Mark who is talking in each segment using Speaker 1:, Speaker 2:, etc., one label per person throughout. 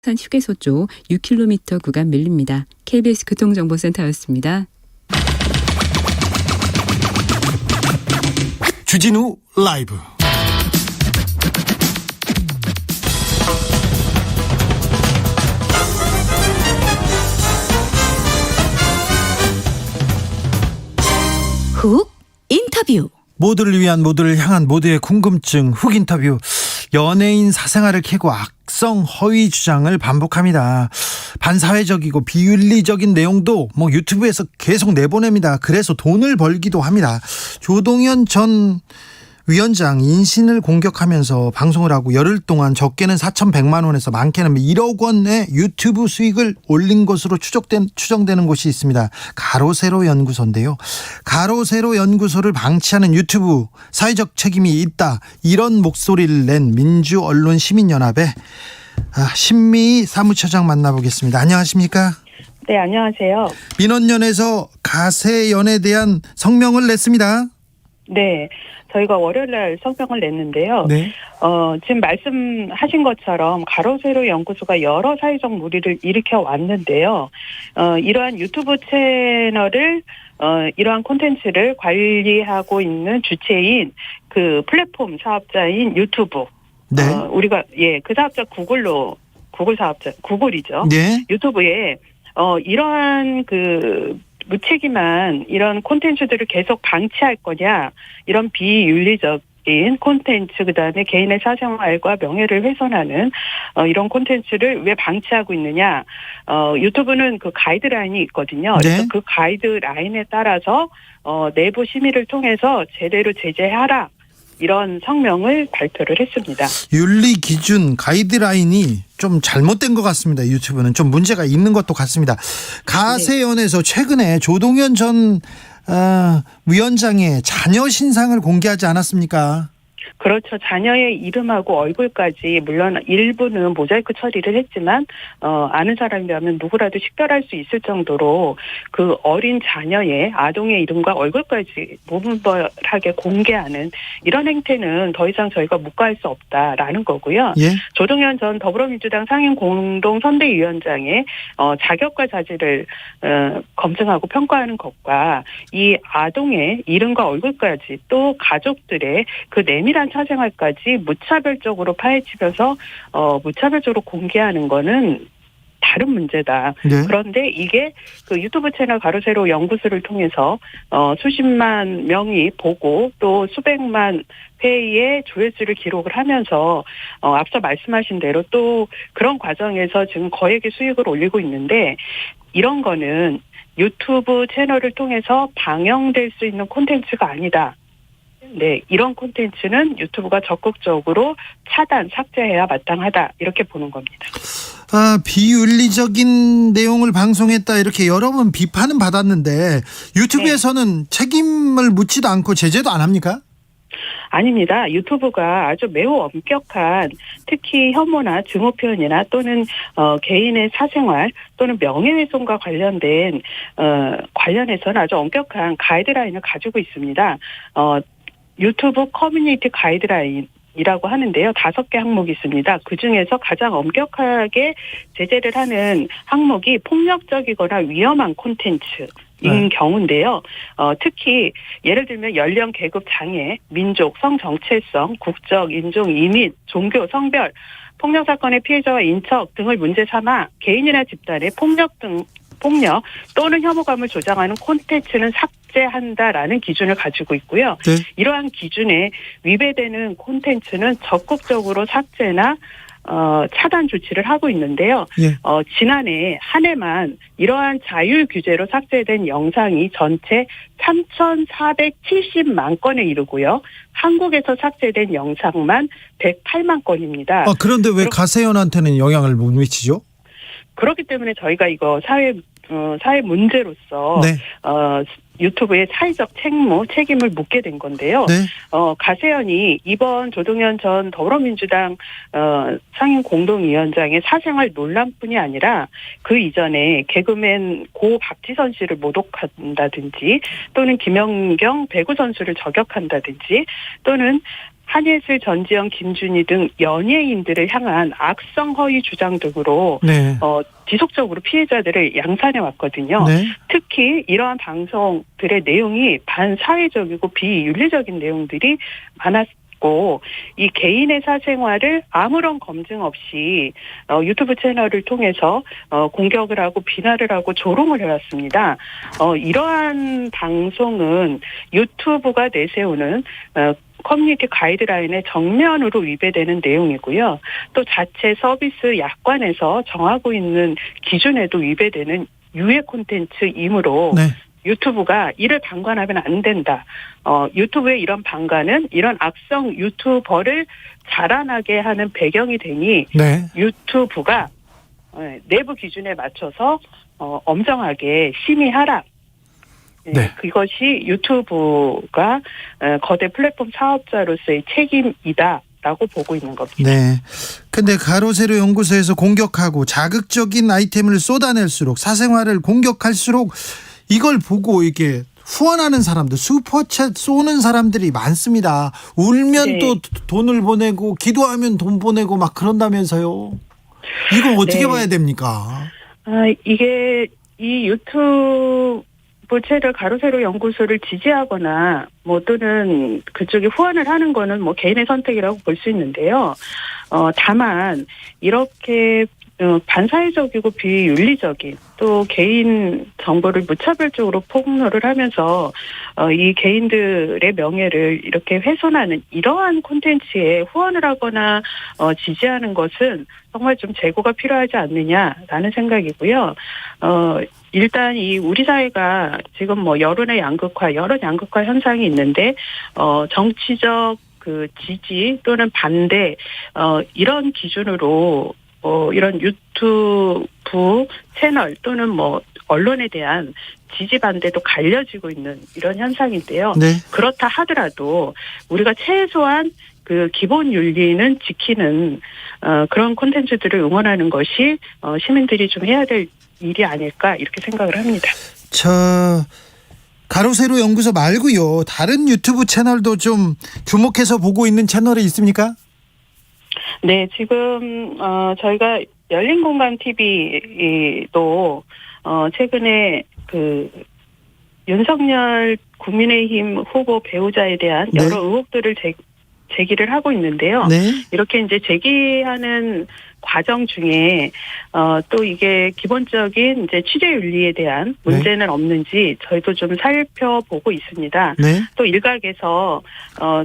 Speaker 1: 산 휴게소 쪽 6km 구간 밀립니다. KBS 교통정보센터였습니다.
Speaker 2: 주진우 라이브.
Speaker 3: 훅 인터뷰.
Speaker 2: 모두를 위한, 모두를 향한 모두의 궁금증 훅 인터뷰. 연예인 사생활을 캐고 악성 허위 주장을 반복합니다. 반사회적이고 비윤리적인 내용도 유튜브에서 계속 내보냅니다. 그래서 돈을 벌기도 합니다. 조동현 전 위원장 인신을 공격하면서 방송을 하고 열흘 동안 적게는 4,100만 원에서 많게는 1억 원의 유튜브 수익을 올린 것으로 추정되는 곳이 있습니다. 가로세로 연구소인데요. 가로세로 연구소를 방치하는 유튜브 사회적 책임이 있다, 이런 목소리를 낸 민주언론시민연합의 신미희 사무처장 만나보겠습니다. 안녕하십니까?
Speaker 4: 네, 안녕하세요.
Speaker 2: 민원연에서 가세연에 대한 성명을 냈습니다.
Speaker 4: 네, 저희가 월요일날 성명을 냈는데요.
Speaker 2: 네.
Speaker 4: 지금 말씀하신 것처럼 가로세로 연구소가 여러 사회적 물의를 일으켜 왔는데요. 이러한 유튜브 채널을 이러한 콘텐츠를 관리하고 있는 주체인 그 플랫폼 사업자인 유튜브.
Speaker 2: 네.
Speaker 4: 우리가 그 사업자 구글이죠.
Speaker 2: 네.
Speaker 4: 유튜브에 이러한 무책임한 이런 콘텐츠들을 계속 방치할 거냐, 이런 비윤리적인 콘텐츠, 그다음에 개인의 사생활과 명예를 훼손하는 이런 콘텐츠를 왜 방치하고 있느냐. 유튜브는 그 가이드라인이 있거든요.
Speaker 2: 네.
Speaker 4: 그래서 그 가이드라인에 따라서 내부 심의를 통해서 제대로 제재하라, 이런 성명을 발표를 했습니다.
Speaker 2: 윤리 기준 가이드라인이 좀 잘못된 것 같습니다. 유튜브는 좀 문제가 있는 것도 같습니다. 가세연에서 최근에 조동현 전 위원장의 자녀 신상을 공개하지 않았습니까?
Speaker 4: 그렇죠. 자녀의 이름하고 얼굴까지, 물론 일부는 모자이크 처리를 했지만 아는 사람이라면 누구라도 식별할 수 있을 정도로 그 어린 자녀의, 아동의 이름과 얼굴까지 무분별하게 공개하는 이런 행태는 더 이상 저희가 묵과할 수 없다라는 거고요.
Speaker 2: 예?
Speaker 4: 조동현 전 더불어민주당 상임공동선대위원장의 자격과 자질을 검증하고 평가하는 것과 이 아동의 이름과 얼굴까지, 또 가족들의 그 내밀한 사생활까지 무차별적으로 파헤치면서 무차별적으로 공개하는 거는 다른 문제다.
Speaker 2: 네.
Speaker 4: 그런데 이게 그 유튜브 채널 가로세로 연구소를 통해서 수십만 명이 보고 또 수백만 회의 조회수를 기록을 하면서 앞서 말씀하신 대로 또 그런 과정에서 지금 거액의 수익을 올리고 있는데, 이런 거는 유튜브 채널을 통해서 방영될 수 있는 콘텐츠가 아니다. 네, 이런 콘텐츠는 유튜브가 적극적으로 차단, 삭제해야 마땅하다, 이렇게 보는 겁니다.
Speaker 2: 비윤리적인 내용을 방송했다, 이렇게 여러 번 비판은 받았는데 유튜브에서는 책임을 묻지도 않고 제재도 안 합니까?
Speaker 4: 아닙니다. 유튜브가 아주 매우 엄격한, 특히 혐오나 증오 표현이나 또는 개인의 사생활 또는 명예훼손과 관련해서는 아주 엄격한 가이드라인을 가지고 있습니다. 유튜브 커뮤니티 가이드라인이라고 하는데요. 5개 항목이 있습니다. 그중에서 가장 엄격하게 제재를 하는 항목이 폭력적이거나 위험한 콘텐츠인 경우인데요. 특히 예를 들면 연령, 계급, 장애, 민족, 성 정체성, 국적, 인종, 이민, 종교, 성별, 폭력 사건의 피해자와 인척 등을 문제 삼아 개인이나 집단의 폭력 또는 혐오감을 조장하는 콘텐츠는 삭제한다라는 기준을 가지고 있고요.
Speaker 2: 네.
Speaker 4: 이러한 기준에 위배되는 콘텐츠는 적극적으로 삭제나 차단 조치를 하고 있는데요.
Speaker 2: 예.
Speaker 4: 지난해 한 해만 이러한 자율 규제로 삭제된 영상이 전체 3,470만 건에 이르고요. 한국에서 삭제된 영상만 108만 건입니다.
Speaker 2: 그런데 왜 가세연한테는 영향을 못 미치죠?
Speaker 4: 그렇기 때문에 저희가 이거 사회 문제로서
Speaker 2: 네.
Speaker 4: 유튜브의 사회적 책임을 묻게 된 건데요.
Speaker 2: 네.
Speaker 4: 가세연이 이번 조동현 전 더불어민주당 상임공동위원장의 사생활 논란뿐이 아니라 그 이전에 개그맨 고 박지선 씨를 모독한다든지, 또는 김연경 배구 선수를 저격한다든지, 또는 한예슬, 전지현, 김준희 등 연예인들을 향한 악성 허위 주장 등으로
Speaker 2: 네.
Speaker 4: 지속적으로 피해자들을 양산해 왔거든요.
Speaker 2: 네.
Speaker 4: 특히 이러한 방송들의 내용이 반사회적이고 비윤리적인 내용들이 많았고 이 개인의 사생활을 아무런 검증 없이 유튜브 채널을 통해서 공격을 하고 비난을 하고 조롱을 해왔습니다. 이러한 방송은 유튜브가 내세우는 커뮤니티 가이드라인에 정면으로 위배되는 내용이고요. 또 자체 서비스 약관에서 정하고 있는 기준에도 위배되는 유해 콘텐츠이므로
Speaker 2: 네.
Speaker 4: 유튜브가 이를 방관하면 안 된다. 유튜브의 이런 방관은 이런 악성 유튜버를 자라나게 하는 배경이 되니
Speaker 2: 네.
Speaker 4: 유튜브가 내부 기준에 맞춰서 엄정하게 심의하라.
Speaker 2: 네.
Speaker 4: 그것이 유튜브가 거대 플랫폼 사업자로서의 책임이다라고 보고 있는 겁니다.
Speaker 2: 네. 근데 가로세로 연구소에서 공격하고 자극적인 아이템을 쏟아낼수록 사생활을 공격할수록 이걸 보고 이게 후원하는 사람들, 슈퍼챗 쏘는 사람들이 많습니다. 울면
Speaker 4: 네.
Speaker 2: 또 돈을 보내고 기도하면 돈 보내고 막 그런다면서요. 이거 어떻게
Speaker 4: 네.
Speaker 2: 봐야 됩니까?
Speaker 4: 이게 이 유튜브 채널 가로세로 연구소를 지지하거나 또는 그쪽에 후원을 하는 거는 개인의 선택이라고 볼 수 있는데요. 다만 이렇게 반사회적이고 비윤리적인 또 개인 정보를 무차별적으로 폭로를 하면서 이 개인들의 명예를 이렇게 훼손하는 이러한 콘텐츠에 후원을 하거나 지지하는 것은 정말 좀 재고가 필요하지 않느냐라는 생각이고요. 일단 이 우리 사회가 지금 여론의 양극화, 여론 양극화 현상이 있는데 정치적 그 지지 또는 반대 이런 기준으로 이런 유튜브 채널 또는 언론에 대한 지지 반대도 갈려지고 있는 이런 현상인데요.
Speaker 2: 네.
Speaker 4: 그렇다 하더라도 우리가 최소한 그 기본 윤리는 지키는 그런 콘텐츠들을 응원하는 것이 시민들이 좀 해야 될 일이 아닐까 이렇게 생각을 합니다.
Speaker 2: 가로세로 연구소 말고요. 다른 유튜브 채널도 좀 주목해서 보고 있는 채널이 있습니까?
Speaker 4: 네, 지금 저희가 열린공감 TV도 최근에 그 윤석열 국민의힘 후보 배우자에 대한
Speaker 2: 네.
Speaker 4: 여러 의혹들을 제기를 하고 있는데요.
Speaker 2: 네.
Speaker 4: 이렇게 이제 제기하는 과정 중에 또 이게 기본적인 이제 취재윤리에 대한 문제는 없는지 저희도 좀 살펴보고 있습니다.
Speaker 2: 네.
Speaker 4: 또 일각에서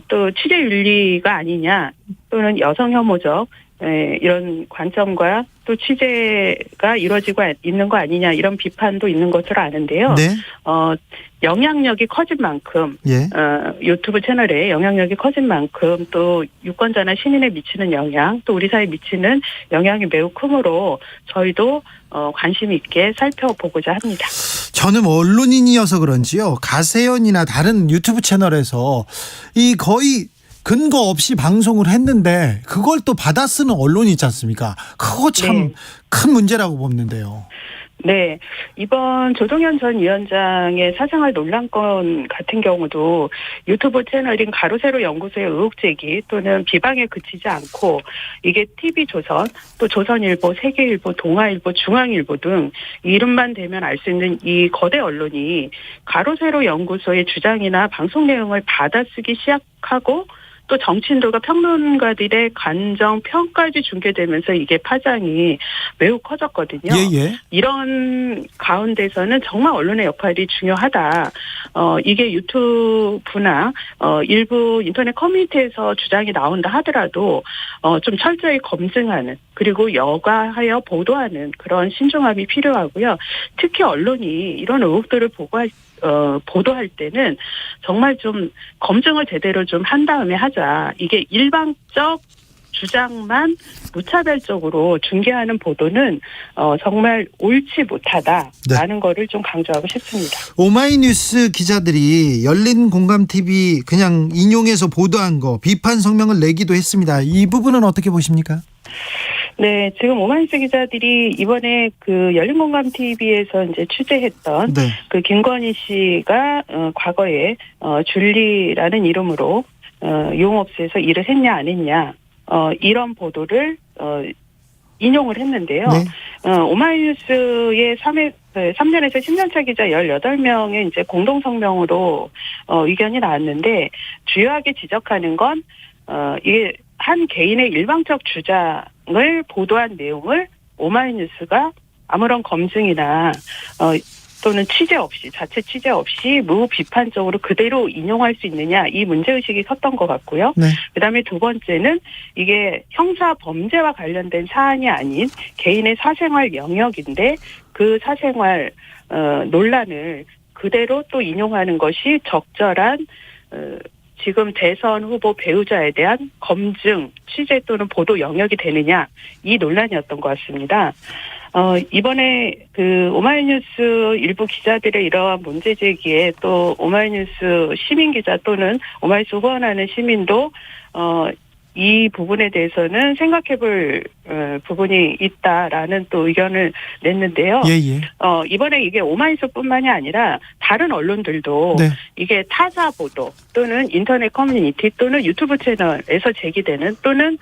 Speaker 4: 또 취재윤리가 아니냐 또는 여성 혐오적 이런 관점과 또 취재가 이루어지고 있는 거 아니냐 이런 비판도 있는 것으로 아는데요.
Speaker 2: 네.
Speaker 4: 영향력이 커진 만큼
Speaker 2: 예.
Speaker 4: 유튜브 채널에 영향력이 커진 만큼 또 유권자나 시민에 미치는 영향 또 우리 사회에 미치는 영향이 매우 크므로 저희도 관심 있게 살펴보고자 합니다.
Speaker 2: 저는 언론인이어서 그런지요. 가세연이나 다른 유튜브 채널에서 이 거의 근거 없이 방송을 했는데 그걸 또 받아 쓰는 언론이 있지 않습니까? 그거 참 큰 문제라고 보는데요.
Speaker 4: 네. 이번 조동현 전 위원장의 사생활 논란건 같은 경우도 유튜브 채널인 가로세로 연구소의 의혹 제기 또는 비방에 그치지 않고 이게 TV조선 또 조선일보, 세계일보, 동아일보, 중앙일보 등 이름만 대면 알 수 있는 이 거대 언론이 가로세로 연구소의 주장이나 방송 내용을 받아쓰기 시작하고 또 정치인들과 평론가들의 간정 평까지 중계되면서 이게 파장이 매우 커졌거든요.
Speaker 2: 예.
Speaker 4: 이런 가운데서는 정말 언론의 역할이 중요하다. 이게 유튜브나 일부 인터넷 커뮤니티에서 주장이 나온다 하더라도 좀 철저히 검증하는 그리고 여과하여 보도하는 그런 신중함이 필요하고요. 특히 언론이 이런 의혹들을 보도할 때는 정말 좀 검증을 제대로 좀 한 다음에 하자. 이게 일방적 주장만 무차별적으로 중계하는 보도는 정말 옳지 못하다라는 거를 좀 강조하고 싶습니다.
Speaker 2: 오마이뉴스 기자들이 열린공감TV 그냥 인용해서 보도한 거 비판 성명을 내기도 했습니다. 이 부분은 어떻게 보십니까?
Speaker 4: 네, 지금 오마이뉴스 기자들이 이번에 그 열린공감 TV에서 이제 취재했던 그 김건희 씨가 과거에 줄리라는 이름으로 유흥업소에서 일을 했냐 안 했냐 이런 보도를 인용을 했는데요.
Speaker 2: 네.
Speaker 4: 오마이뉴스의 3년에서 10년차 기자 18명의 이제 공동 성명으로 의견이 나왔는데 주요하게 지적하는 건 이게 한 개인의 일방적 주장을 보도한 내용을 오마이뉴스가 아무런 검증이나 또는 자체 취재 없이 무비판적으로 그대로 인용할 수 있느냐, 이 문제의식이 컸던 것 같고요.
Speaker 2: 네.
Speaker 4: 그다음에 두 번째는 이게 형사 범죄와 관련된 사안이 아닌 개인의 사생활 영역인데 그 사생활 논란을 그대로 또 인용하는 것이 적절한 지금 대선 후보 배우자에 대한 검증, 취재 또는 보도 영역이 되느냐, 이 논란이었던 것 같습니다. 이번에 오마이뉴스 일부 기자들의 이러한 문제 제기에 또 오마이뉴스 시민 기자 또는 오마이뉴스 후원하는 시민도 이 부분에 대해서는 생각해볼 부분이 있다라는 또 의견을 냈는데요.
Speaker 2: 예.
Speaker 4: 이번에 이게 오마이뉴스뿐만이 아니라 다른 언론들도
Speaker 2: 네.
Speaker 4: 이게 타사 보도 또는 인터넷 커뮤니티 또는 유튜브 채널에서 제기되는 또는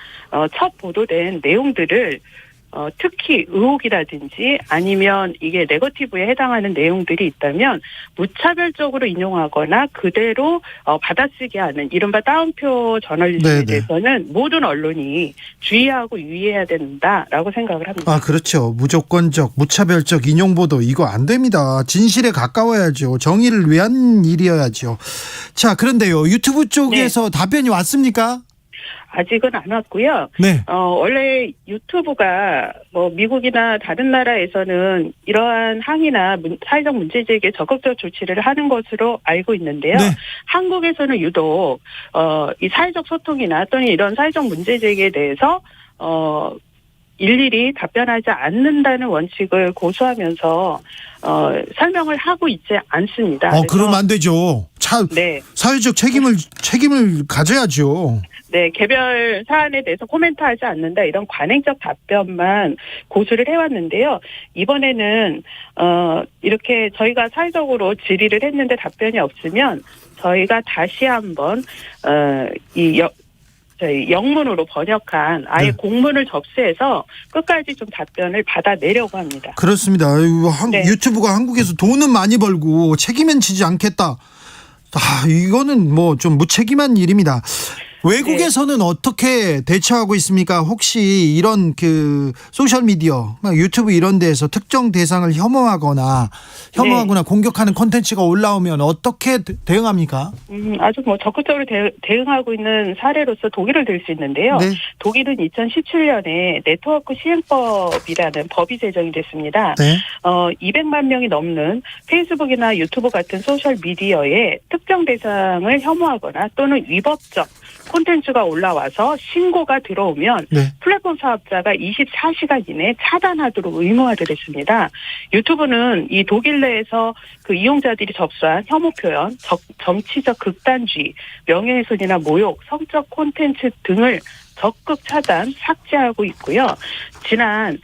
Speaker 4: 첫 보도된 내용들을 특히 의혹이라든지 아니면 이게 네거티브에 해당하는 내용들이 있다면 무차별적으로 인용하거나 그대로 받아쓰게 하는 이른바 따옴표 저널리즘에
Speaker 2: 네네.
Speaker 4: 대해서는 모든 언론이 주의하고 유의해야 된다라고 생각을 합니다.
Speaker 2: 아, 그렇죠. 무조건적, 무차별적 인용보도 이거 안 됩니다. 진실에 가까워야죠. 정의를 위한 일이어야죠. 자, 그런데요. 유튜브 쪽에서 답변이 왔습니까?
Speaker 4: 아직은 안 왔고요.
Speaker 2: 네.
Speaker 4: 원래 유튜브가 미국이나 다른 나라에서는 이러한 항의나 사회적 문제 제기에 적극적 조치를 하는 것으로 알고 있는데요.
Speaker 2: 네.
Speaker 4: 한국에서는 유독 이 사회적 소통이나 또는 이런 사회적 문제 제기에 대해서 일일이 답변하지 않는다는 원칙을 고수하면서 설명을 하고 있지 않습니다.
Speaker 2: 그러면 안 되죠.
Speaker 4: 네.
Speaker 2: 사회적 책임을 가져야죠.
Speaker 4: 네, 개별 사안에 대해서 코멘트하지 않는다, 이런 관행적 답변만 고수를 해왔는데요. 이번에는 이렇게 저희가 사회적으로 질의를 했는데 답변이 없으면 저희가 다시 한번 저희 영문으로 번역한 아예
Speaker 2: 네.
Speaker 4: 공문을 접수해서 끝까지 좀 답변을 받아내려고 합니다.
Speaker 2: 그렇습니다.
Speaker 4: 네.
Speaker 2: 유튜브가 한국에서 돈은 많이 벌고 책임은 지지 않겠다. 이거는 좀 무책임한 일입니다. 외국에서는 어떻게 대처하고 있습니까? 혹시 이런 소셜미디어, 유튜브 이런 데에서 특정 대상을 혐오하거나 공격하는 콘텐츠가 올라오면 어떻게 대응합니까?
Speaker 4: 아주 적극적으로 대응하고 있는 사례로서 독일을 들 수 있는데요.
Speaker 2: 네.
Speaker 4: 독일은 2017년에 네트워크 시행법이라는 법이 제정이 됐습니다.
Speaker 2: 네.
Speaker 4: 200만 명이 넘는 페이스북이나 유튜브 같은 소셜미디어에 특정 대상을 혐오하거나 또는 위법적 콘텐츠가 올라와서 신고가 들어오면
Speaker 2: 네.
Speaker 4: 플랫폼 사업자가 24시간 이내에 차단하도록 의무화를 했습니다. 유튜브는 이 독일 내에서 이용자들이 접수한 혐오 표현, 정치적 극단주의, 명예훼손이나 모욕, 성적 콘텐츠 등을 적극 차단, 삭제하고 있고요. 지난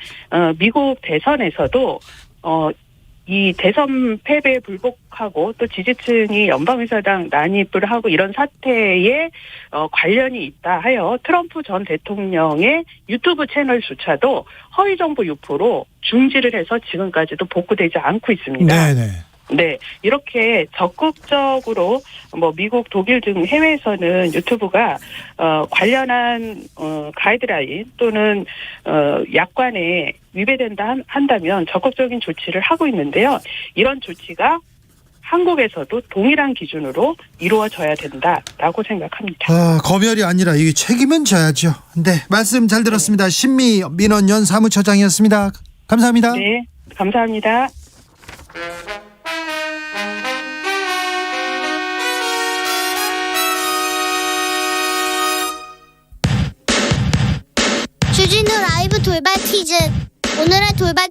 Speaker 4: 미국 대선에서도 이 대선 패배에 불복하고 또 지지층이 연방의사당 난입을 하고 이런 사태에 관련이 있다 하여 트럼프 전 대통령의 유튜브 채널조차도 허위정보 유포로 중지를 해서 지금까지도 복구되지 않고 있습니다.
Speaker 2: 네네.
Speaker 4: 네, 이렇게 적극적으로 미국, 독일 등 해외에서는 유튜브가 관련한 가이드라인 또는 약관에 위배된다 한다면 적극적인 조치를 하고 있는데요. 이런 조치가 한국에서도 동일한 기준으로 이루어져야 된다라고 생각합니다.
Speaker 2: 검열이 아니라 이게 책임은 져야죠. 네, 말씀 잘 들었습니다. 신미민원연 사무처장이었습니다. 감사합니다.
Speaker 4: 네, 감사합니다.
Speaker 3: 주진우 라이브 돌발 퀴즈. 오늘의 돌발